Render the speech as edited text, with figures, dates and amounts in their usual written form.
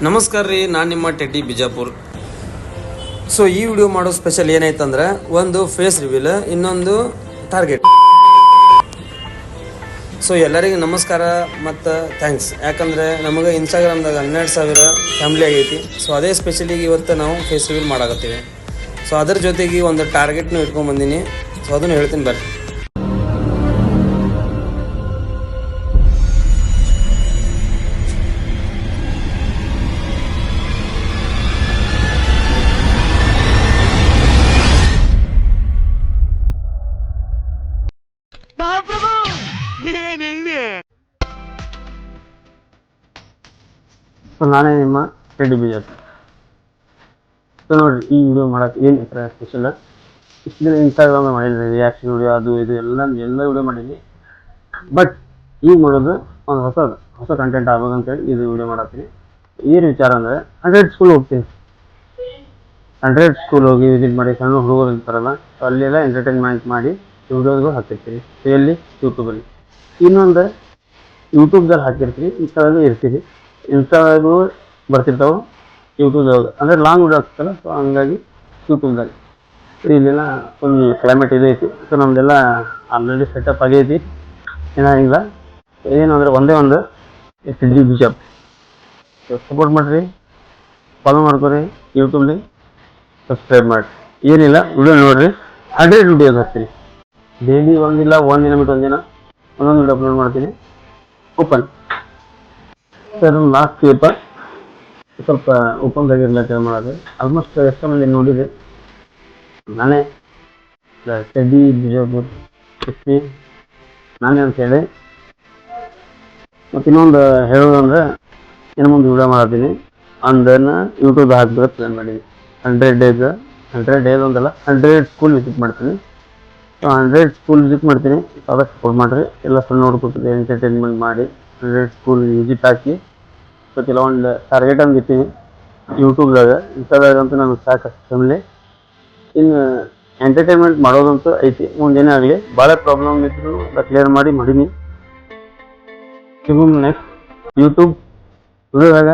ನಮಸ್ಕಾರ ರೀ, ನಾನು ನಿಮ್ಮ ಟೆಡ್ಡಿ ಬಿಜಾಪುರ್. ಸೊ ಈ ವಿಡಿಯೋ ಮಾಡೋ ಸ್ಪೆಷಲ್ ಏನಾಯ್ತಂದ್ರೆ, ಒಂದು ಫೇಸ್ ರಿವೀಲ್, ಇನ್ನೊಂದು ಟಾರ್ಗೆಟ್. ಸೊ ಎಲ್ಲರಿಗೂ ನಮಸ್ಕಾರ ಮತ್ತು ಥ್ಯಾಂಕ್ಸ್. ಯಾಕಂದರೆ ನಮಗೆ ಇನ್ಸ್ಟಾಗ್ರಾಮ್ದಾಗ 12,000 ಫ್ಯಾಮಿಲಿ ಆಗೈತಿ. ಸೊ ಅದೇ ಸ್ಪೆಷಲಿಗೆ ಇವತ್ತು ನಾವು ಫೇಸ್ ರಿವೀಲ್ ಮಾಡಾಕತ್ತೀವಿ. ಸೊ ಅದ್ರ ಜೊತೆಗೆ ಒಂದು ಟಾರ್ಗೆಟ್ನು ಇಟ್ಕೊಂಡ್ಬಂದೀನಿ. ಸೊ ಅದನ್ನು ಹೇಳ್ತೀನಿ ಬರ್ರಿ. ಸೊ ನಾನೇ ನಿಮ್ಮ ಟೆಡ್ಡಿ ಬಿಜಾಪುರ್. ಸೊ ನೋಡಿರಿ, ಈ ವಿಡಿಯೋ ಮಾಡೋಕೆ ಏನು ಸ್ಪೆಷಲ್. ಇಷ್ಟು ದಿನ ಇನ್ಸ್ಟಾಗ್ರಾಮ್ದಾಗ ಮಾಡಿದ್ದೀನಿ ರಿಯಾಕ್ಷನ್ ವಿಡಿಯೋ, ಅದು ಇದು ಎಲ್ಲ ವಿಡಿಯೋ ಮಾಡಿದ್ದೀನಿ. ಬಟ್ ಈಗ ಮಾಡೋದು ಒಂದು ಹೊಸ ಕಂಟೆಂಟ್ ಆಗ್ಬೋದಂತೇಳಿ ಇದು ವಿಡಿಯೋ ಮಾಡತ್ತೀನಿ. ಏನು ವಿಚಾರ ಅಂದರೆ 100 ಸ್ಕೂಲ್ ಹೋಗ್ತೀನಿ. 100 ಸ್ಕೂಲ್ ಹೋಗಿ ವಿಸಿಟ್ ಮಾಡಿ, ಸಣ್ಣ ಹುಡುಗರು ಇರ್ತಾರಲ್ಲ, ಸೊ ಅಲ್ಲೆಲ್ಲ ಎಂಟರ್ಟೈನ್ಮೆಂಟ್ ಮಾಡಿ ವಿಡಿಯೋಗಳು ಹಾಕಿರ್ತೀವಿ. ಸೊ ಎಲ್ಲಿ ಯೂಟ್ಯೂಬಲ್ಲಿ, ಇನ್ನೊಂದು ಯೂಟ್ಯೂಬ್ದಲ್ಲಿ ಹಾಕಿರ್ತೀವಿ, ಇನ್ಸ್ಟಾದಲ್ಲಿ ಇರ್ತೀವಿ. ಇನ್ಸ್ಟಾದಾಗೂ ಬರ್ತಿರ್ತಾವೆ, ಯೂಟ್ಯೂಬ್ದಾಗ ಅಂದರೆ ಲಾಂಗ್ ವಿಡಿಯೋ ಆಗ್ತಲ್ಲ. ಸೊ ಹಂಗಾಗಿ ಯೂಟ್ಯೂಬ್ದಾಗ ಇಲ್ಲೆಲ್ಲ ಫುಲ್ ಕ್ಲೈಮೇಟ್ ಇದೈತಿ. ಸೊ ನಮ್ಮದೆಲ್ಲ ಆಲ್ರೆಡಿ ಸೆಟಪ್ ಆಗೈತಿ, ಏನಾಗಿಲ್ಲ. ಏನು ಅಂದರೆ ಒಂದೇ ಒಂದು ಟೆಡ್ಡಿ ಬಿಜಾಪುರ್. ಸೊ ಸಪೋರ್ಟ್ ಮಾಡಿರಿ, ಫಾಲೋ ಮಾಡ್ಕೊರಿ, ಯೂಟ್ಯೂಬ್ಲಿ ಸಬ್ಸ್ಕ್ರೈಬ್ ಮಾಡಿ. ಏನಿಲ್ಲ, ವಿಡಿಯೋ ನೋಡಿರಿ. 100 ವಿಡಿಯೋಸ್ ಹಾಕ್ತೀನಿ ಡೈಲಿ. ಒಂದಿಲ್ಲ ಒಂದಿನ ಬಿಟ್ಟು ಒಂದಿನ ಒಂದೊಂದು ವಿಡಿಯೋ ಅಪ್ಲೋಡ್ ಮಾಡ್ತೀನಿ. ಓಪನ್ ಸರ್ ಲಾಸ್ಟ್ ಪೇಪರ್ ಸ್ವಲ್ಪ ಓಪನ್ದಾಗಿರಲ್ಲ ಮಾಡೋದು. ಆಲ್ಮೋಸ್ಟ್ ಎಷ್ಟೋ ಮಂದಿ ನೋಡಿದೆ. ನಾನೇ ಟೆಡ್ಡಿ ಬಿಜಾಪುರ್ ನಾನೇ ಅಂತೇಳಿ. ಮತ್ತು ಇನ್ನೊಂದು ಹೇಳೋದಂದ್ರೆ, ಇನ್ನು ಮುಂದೆ ವಿಡಿಯೋ ಮಾಡ್ತೀನಿ, ಅದನ್ನು ಯೂಟ್ಯೂಬ್ ಹಾಕ್ಬೇಕು ಪ್ಲ್ಯಾನ್ ಮಾಡಿದ್ದೀನಿ. 100 ಡೇಸ್ ಒಂದಲ್ಲ, 100 ಸ್ಕೂಲ್ ವಿಸಿಟ್ ಮಾಡ್ತೀನಿ. ಸೊ 100 ಸ್ಕೂಲ್ ವಿಸಿಟ್ ಮಾಡ್ತೀನಿ. ಅದಕ್ಕೆ ಸಪೋರ್ಟ್ ಮಾಡಿರಿ. ಎಲ್ಲ ಸಣ್ಣ ನೋಡ್ಕೊತೀವಿ, ಎಂಟರ್ಟೈನ್ಮೆಂಟ್ ಮಾಡಿ 100 ಸ್ಕೂಲ್ ವಿಸಿಟ್ ಹಾಕಿ. ಸೊ ಕೆಲವೊಂದು ಟಾರ್ಗೆಟ್ ಅಂತ ಇರ್ತೀನಿ ಯೂಟ್ಯೂಬ್ದಾಗ. ಇನ್ಸ್ಟಾದಾಗಂತೂ ನನಗೆ ಸಾಕಷ್ಟು ಫ್ಯಾಮಿಲಿ. ಇನ್ನು ಎಂಟರ್ಟೈನ್ಮೆಂಟ್ ಮಾಡೋದಂತೂ ಐತಿ, ಮುಂದೇನೇ ಆಗಲಿ. ಭಾಳ ಪ್ರಾಬ್ಲಮ್ ಇದ್ರು ಅದು ಕ್ಲಿಯರ್ ಮಾಡೀನಿ. Next YouTube ವಿಡಿಯೋದಾಗ